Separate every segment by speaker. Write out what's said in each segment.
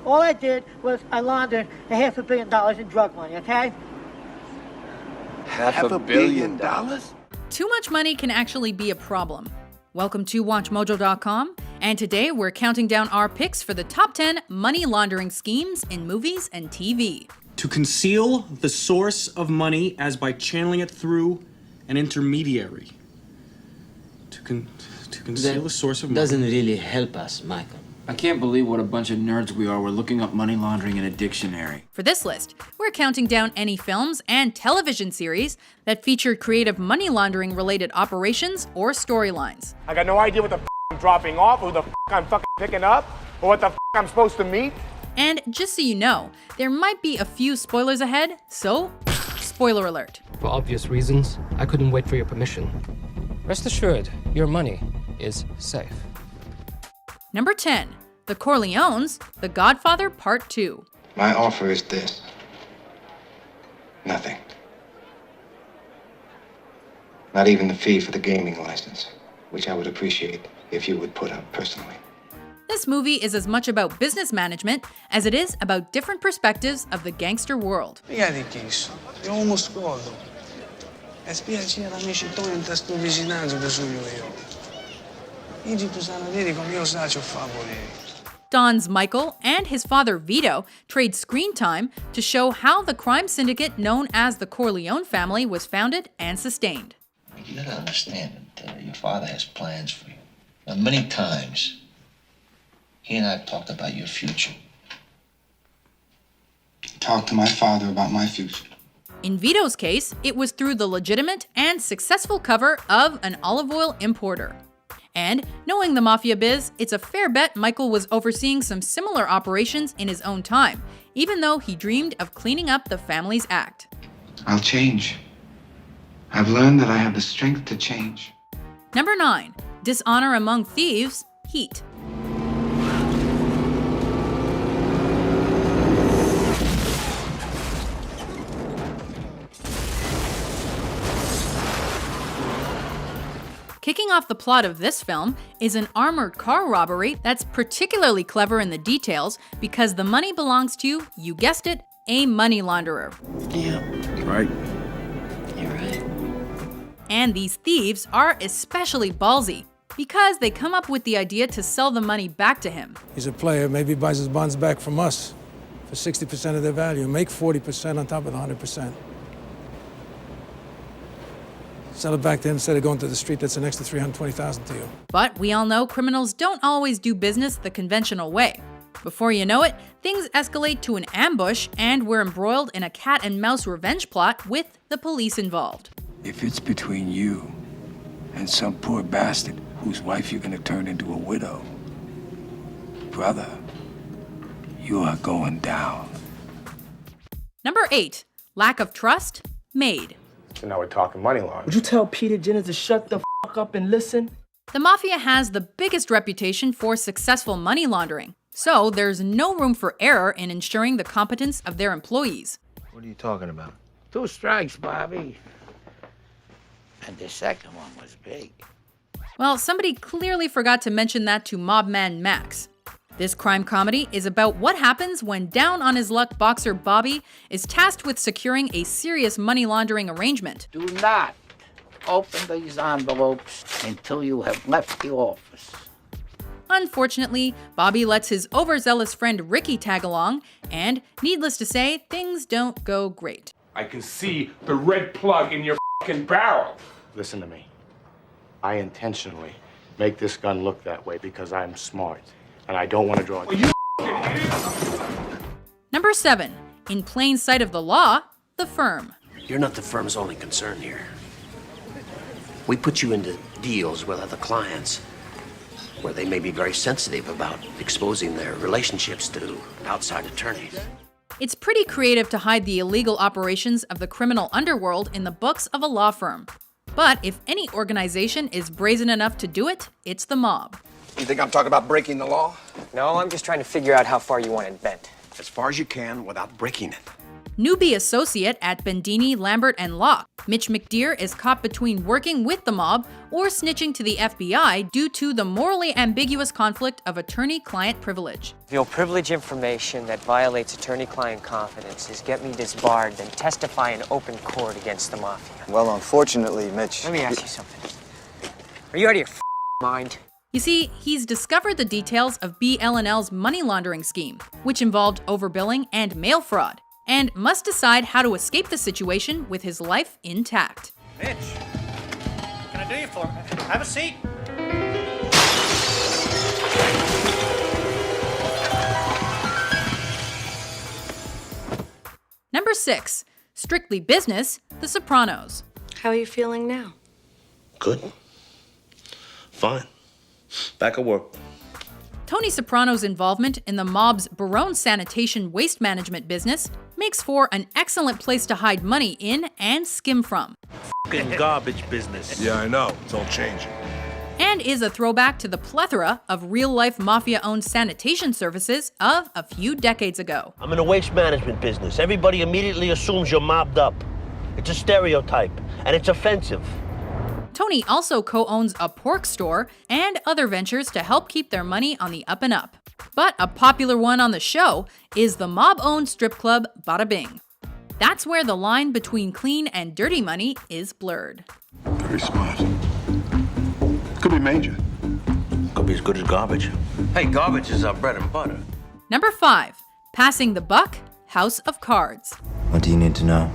Speaker 1: All I did was I laundered $500 million in drug money, okay?
Speaker 2: $500 million?
Speaker 3: Too much money can actually be a problem. Welcome to WatchMojo.com, and today we're counting down our picks for the top 10 money laundering schemes in movies and TV.
Speaker 4: To conceal the source of money as by channeling it through an intermediary. To conceal the source of money.
Speaker 5: Doesn't really help us, Michael.
Speaker 2: I can't believe what a bunch of nerds we are. We're looking up money laundering in a dictionary.
Speaker 3: For this list, we're counting down any films and television series that featured creative money laundering related operations or storylines.
Speaker 6: I got no idea what the I'm dropping off, or who the I'm fucking picking up, or what the I'm supposed to meet.
Speaker 3: And just so you know, there might be a few spoilers ahead, so spoiler alert.
Speaker 7: For obvious reasons, I couldn't wait for your permission. Rest assured, your money is safe.
Speaker 3: Number 10, The Corleones, The Godfather Part 2.
Speaker 8: My offer is this. Nothing. Not even the fee for the gaming license, which I would appreciate if you would put up personally.
Speaker 3: This movie is as much about business management as it is about different perspectives of the gangster world.
Speaker 9: Spiegati che isso, io uomo scodo. E spiegaci all'amici tuoi in questo vicinaggio che sono io. Igi tu sana dire come io saccio favori.
Speaker 3: Don's Michael and his father Vito trade screen time to show how the crime syndicate known as the Corleone family was founded and sustained.
Speaker 5: You gotta understand that your father has plans for you. Now, many times, he and I have talked about your future.
Speaker 8: Talk to my father about my future.
Speaker 3: In Vito's case, it was through the legitimate and successful cover of an olive oil importer. And knowing the mafia biz, it's a fair bet Michael was overseeing some similar operations in his own time, even though he dreamed of cleaning up the family's act.
Speaker 8: I'll change. I've learned that I have the strength to change.
Speaker 3: Number 9, Dishonor Among Thieves, Heat. Kicking off the plot of this film is an armored car robbery that's particularly clever in the details because the money belongs to, you guessed it, a money launderer.
Speaker 5: Yeah,
Speaker 2: Right?
Speaker 5: you're right.
Speaker 3: And these thieves are especially ballsy because they come up with the idea to sell the money back to him.
Speaker 9: He's a player, maybe he buys his bonds back from us for 60% of their value. Make 40% on top of the 100%. Sell it back to him instead of going to the street. That's an extra $320,000 to you.
Speaker 3: But we all know criminals don't always do business the conventional way. Before you know it, things escalate to an ambush and we're embroiled in a cat and mouse revenge plot with the police involved.
Speaker 10: If it's between you and some poor bastard whose wife you're gonna turn into a widow, brother, you are going down.
Speaker 3: Number 8, Lack of Trust, Made.
Speaker 6: So now we're talking money laundering.
Speaker 11: Would you tell Peter Jennings to shut the fuck up and listen?
Speaker 3: The mafia has the biggest reputation for successful money laundering, so there's no room for error in ensuring the competence of their employees.
Speaker 5: What are you talking about?
Speaker 11: 2 strikes, Bobby. And the second one was big.
Speaker 3: Well, somebody clearly forgot to mention that to Mobman Max. This crime comedy is about what happens when down-on-his-luck boxer Bobby is tasked with securing a serious money laundering arrangement.
Speaker 11: Do not open these envelopes until you have left the office.
Speaker 3: Unfortunately, Bobby lets his overzealous friend Ricky tag along, and needless to say, things don't go great.
Speaker 6: I can see the red plug in your fucking barrel. Listen to me. I intentionally make this gun look that way because I'm smart. And I don't want to draw it.
Speaker 3: Number 7, in plain sight of the law, The Firm.
Speaker 5: You're not the firm's only concern here. We put you into deals with other clients where they may be very sensitive about exposing their relationships to outside attorneys.
Speaker 3: It's pretty creative to hide the illegal operations of the criminal underworld in the books of a law firm. But if any organization is brazen enough to do it, it's the mob.
Speaker 10: You think I'm talking about breaking the law?
Speaker 12: No, I'm just trying to figure out how far you want it bent.
Speaker 10: As far as you can without breaking it.
Speaker 3: newbie associate at Bendini, Lambert & Locke, Mitch McDear is caught between working with the mob or snitching to the FBI due to the morally ambiguous conflict of attorney-client privilege.
Speaker 12: If you'll privilege information that violates attorney-client confidences, get me disbarred, then testify in open court against the mafia.
Speaker 13: Well, unfortunately, Mitch...
Speaker 12: Let me ask you something. Are you out of your mind?
Speaker 3: You see, he's discovered the details of BL&L's money laundering scheme, which involved overbilling and mail fraud, and must decide how to escape the situation with his life intact.
Speaker 14: Mitch, what can I do you for? Have a seat.
Speaker 3: Number 6. Strictly Business, The Sopranos.
Speaker 15: How are you feeling now?
Speaker 16: Good. Fine. Back at work.
Speaker 3: Tony Soprano's involvement in the mob's Barone sanitation waste management business makes for an excellent place to hide money in and skim from.
Speaker 16: Fucking garbage business.
Speaker 17: Yeah, I know. It's all changing.
Speaker 3: And is a throwback to the plethora of real-life mafia-owned sanitation services of a few decades ago.
Speaker 16: I'm in a waste management business. Everybody immediately assumes you're mobbed up. It's a stereotype, and it's offensive.
Speaker 3: Tony also co-owns a pork store and other ventures to help keep their money on the up and up. But a popular one on the show is the mob-owned strip club Bada Bing. That's where the line between clean and dirty money is blurred.
Speaker 17: Very smart. Could be major.
Speaker 16: Could be as good as garbage. Hey, garbage is our bread and butter.
Speaker 3: Number 5. Passing the Buck, House of Cards.
Speaker 8: What do you need to know?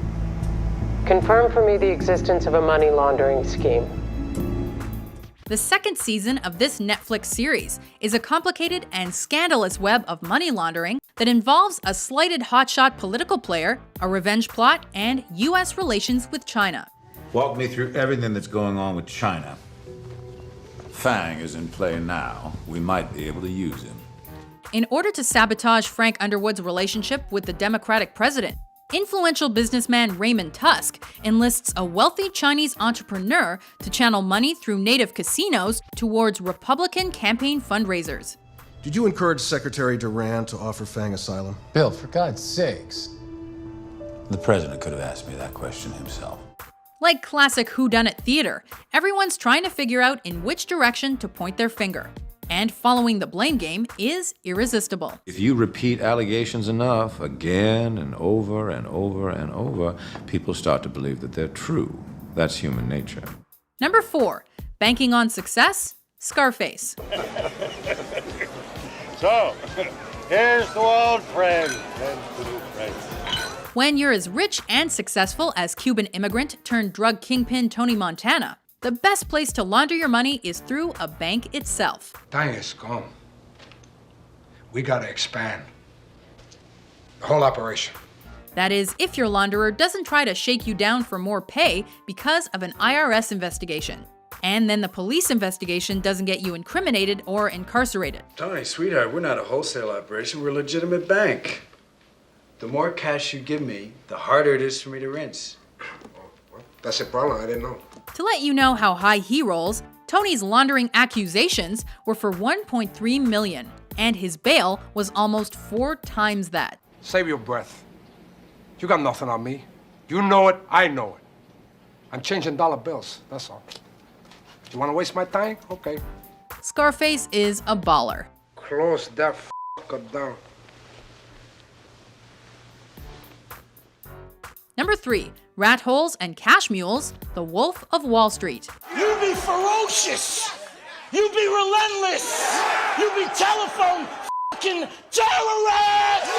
Speaker 12: Confirm for me the existence of a money laundering scheme.
Speaker 3: The second season of this Netflix series is a complicated and scandalous web of money laundering that involves a slighted hotshot political player, a revenge plot, and U.S. relations with China.
Speaker 18: Walk me through everything that's going on with China. Fang is in play now. We might be able to use him.
Speaker 3: In order to sabotage Frank Underwood's relationship with the Democratic president, influential businessman Raymond Tusk enlists a wealthy Chinese entrepreneur to channel money through native casinos towards Republican campaign fundraisers.
Speaker 19: Did you encourage Secretary Duran to offer Fang asylum?
Speaker 18: Bill, for God's sakes. The president could have asked me that question himself.
Speaker 3: Like classic whodunit theater, everyone's trying to figure out in which direction to point their finger. And following the blame game is irresistible.
Speaker 18: If you repeat allegations enough, again and over and over and over, people start to believe that they're true. That's human nature.
Speaker 3: Number 4. Banking on success, Scarface.
Speaker 6: So, here's to old friends and to new friends.
Speaker 3: When you're as rich and successful as Cuban immigrant turned drug kingpin Tony Montana, the best place to launder your money is through a bank itself.
Speaker 10: Time is gone. We gotta expand. The whole operation.
Speaker 3: That is, if your launderer doesn't try to shake you down for more pay because of an IRS investigation. And then the police investigation doesn't get you incriminated or incarcerated.
Speaker 9: Tony, sweetheart, we're not a wholesale operation. We're a legitimate bank. The more cash you give me, the harder it is for me to rinse.
Speaker 10: That's a problem. I didn't know.
Speaker 3: To let you know how high he rolls, Tony's laundering accusations were for $1.3 million, and his bail was almost 4 times that.
Speaker 10: Save your breath. You got nothing on me. You know it, I know it. I'm changing dollar bills, that's all. You wanna waste my time? Okay.
Speaker 3: Scarface is a baller.
Speaker 10: Close that f***er down.
Speaker 3: Number 3. Rat Holes and Cash Mules, The Wolf of Wall Street.
Speaker 20: You be ferocious. You be relentless. You be telephone f***ing terrorist.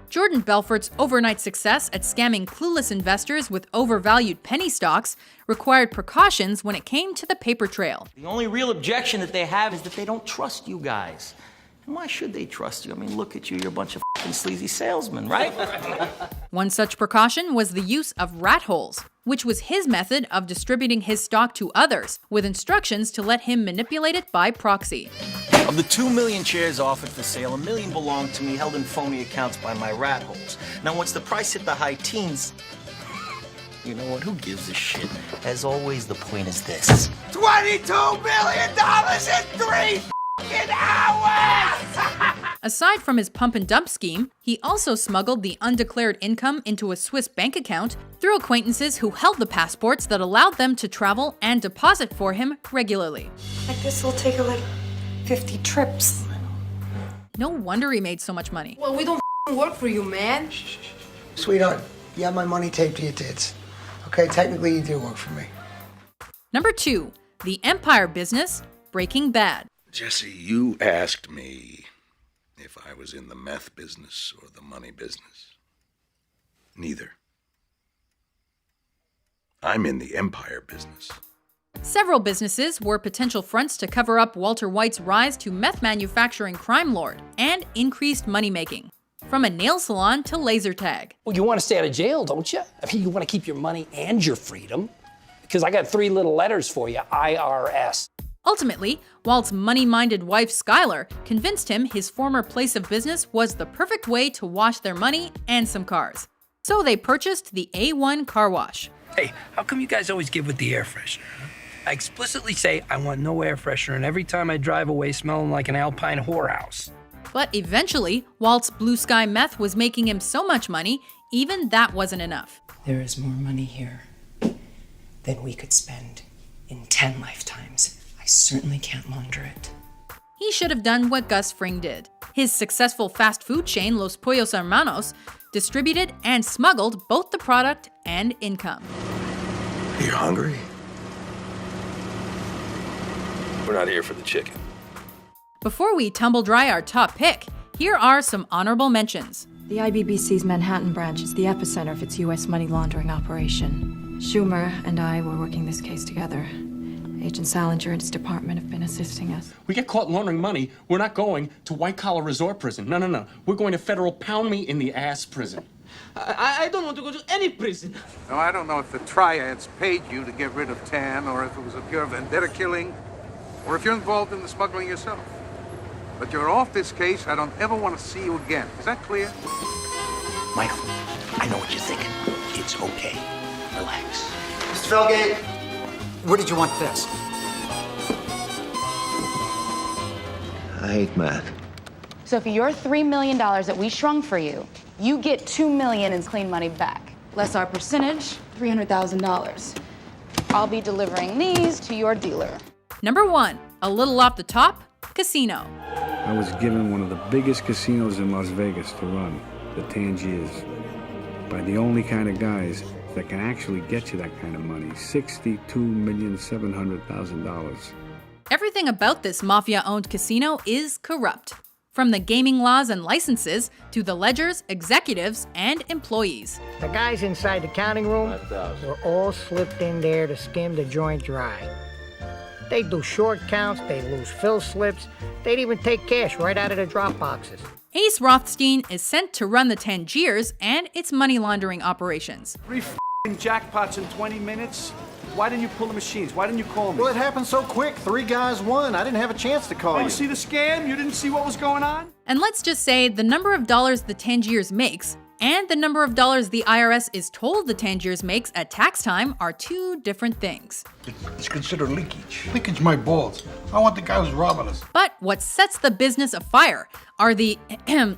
Speaker 3: Jordan Belfort's overnight success at scamming clueless investors with overvalued penny stocks required precautions when it came to the paper trail.
Speaker 21: The only real objection that they have is that they don't trust you guys. And why should they trust you? I mean, look at you, you're a bunch of f***ing sleazy salesmen, right?
Speaker 3: One such precaution was the use of rat holes, which was his method of distributing his stock to others, with instructions to let him manipulate it by proxy.
Speaker 21: Of the 2 million shares offered for sale, 1 million belonged to me, held in phony accounts by my rat holes. Now, once the price hit the high teens, you know what, who gives a shit? As always, the point is this.
Speaker 20: $22 million in 3 f***ing hours!
Speaker 3: Aside from his pump and dump scheme, he also smuggled the undeclared income into a Swiss bank account through acquaintances who held the passports that allowed them to travel and deposit for him regularly.
Speaker 13: I guess we'll take like 50 trips.
Speaker 3: No wonder he made so much money.
Speaker 13: Well, we don't work for you, man.
Speaker 15: Sweetheart, you have my money taped to your tits. Okay, technically you do work for me.
Speaker 3: Number 2, the empire business, Breaking Bad.
Speaker 17: Jesse, you asked me if I was in the meth business or the money business. Neither. I'm in the empire business.
Speaker 3: Several businesses were potential fronts to cover up Walter White's rise to meth manufacturing crime lord and increased money-making. From a nail salon to laser tag.
Speaker 22: Well, you want to stay out of jail, don't you? I mean, you want to keep your money and your freedom. Because I got 3 little letters for you, IRS.
Speaker 3: Ultimately, Walt's money-minded wife Skylar convinced him his former place of business was the perfect way to wash their money and some cars. So they purchased the A1 car wash.
Speaker 23: Hey, how come you guys always give with the air freshener? I explicitly say I want no air freshener, and every time I drive away smelling like an Alpine whorehouse.
Speaker 3: But eventually, Walt's Blue Sky meth was making him so much money, even that wasn't enough.
Speaker 24: There is more money here than we could spend in 10 lifetimes. I certainly can't launder it.
Speaker 3: He should have done what Gus Fring did. His successful fast food chain, Los Pollos Hermanos, distributed and smuggled both the product and income.
Speaker 17: Are you hungry? We're not here for the chicken.
Speaker 3: Before we tumble dry our top pick, here are some honorable mentions.
Speaker 13: The IBBC's Manhattan branch is the epicenter of its U.S. money laundering operation. Schumer and I were working this case together. Agent Salinger and his department have been assisting us.
Speaker 4: We get caught laundering money, we're not going to white-collar resort prison. No. We're going to federal pound-me-in-the-ass prison.
Speaker 20: I don't want to go to any prison.
Speaker 25: Now, I don't know if the triads paid you to get rid of Tan, or if it was a pure vendetta killing, or if you're involved in the smuggling yourself. But you're off this case. I don't ever want to see you again. Is that clear?
Speaker 5: Michael, I know what you're thinking. It's okay. Relax.
Speaker 26: Mr. Felgate, where did you want this?
Speaker 8: I hate math.
Speaker 27: So for your $3 million that we shrunk for you, you get $2 million in clean money back. Less our percentage, $300,000. I'll be delivering these to your dealer.
Speaker 3: Number 1, a little off the top, casino.
Speaker 28: I was given one of the biggest casinos in Las Vegas to run, the Tangiers, by the only kind of guys that can actually get you that kind of money, $62,700,000.
Speaker 3: Everything about this mafia-owned casino is corrupt. From the gaming laws and licenses to the ledgers, executives, and employees.
Speaker 29: The guys inside the counting room were all slipped in there to skim the joint dry. They do short counts, they lose fill slips, they'd even take cash right out of the drop boxes.
Speaker 3: Ace Rothstein is sent to run the Tangiers and its money laundering operations.
Speaker 30: 3 f***ing jackpots in 20 minutes? Why didn't you pull the machines? Why didn't you call me?
Speaker 19: Well, it happened so quick. 3 guys won. I didn't have a chance to call
Speaker 30: Oh,
Speaker 19: you.
Speaker 30: you see the scam? You didn't see what was going on?
Speaker 3: And let's just say the number of dollars the Tangiers makes and the number of dollars the IRS is told the Tangiers makes at tax time are 2 different things.
Speaker 25: It's considered leakage.
Speaker 26: Leakage my balls. I want the guy who's robbing us.
Speaker 3: But what sets the business afire are the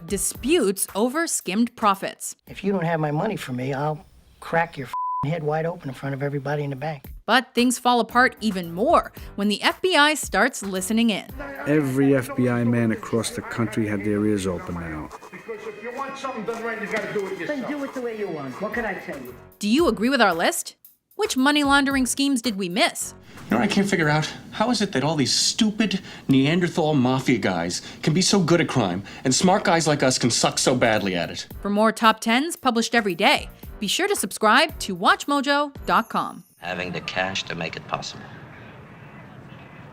Speaker 3: disputes over skimmed profits.
Speaker 29: If you don't have my money for me, I'll crack your head wide open in front of everybody in the bank.
Speaker 3: But things fall apart even more when the FBI starts listening in.
Speaker 28: Every FBI man across the country had their ears open now.
Speaker 26: Because if you want something done right, you gotta do it yourself.
Speaker 1: Then do it the way you want. What can I tell you?
Speaker 3: Do you agree with our list? Which money laundering schemes did we miss?
Speaker 4: You know, I can't figure out, how is it that all these stupid Neanderthal mafia guys can be so good at crime, and smart guys like us can suck so badly at it?
Speaker 3: For more top 10s published every day, be sure to subscribe to WatchMojo.com.
Speaker 31: Having the cash to make it possible.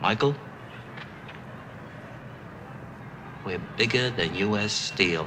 Speaker 31: Michael, we're bigger than U.S. Steel.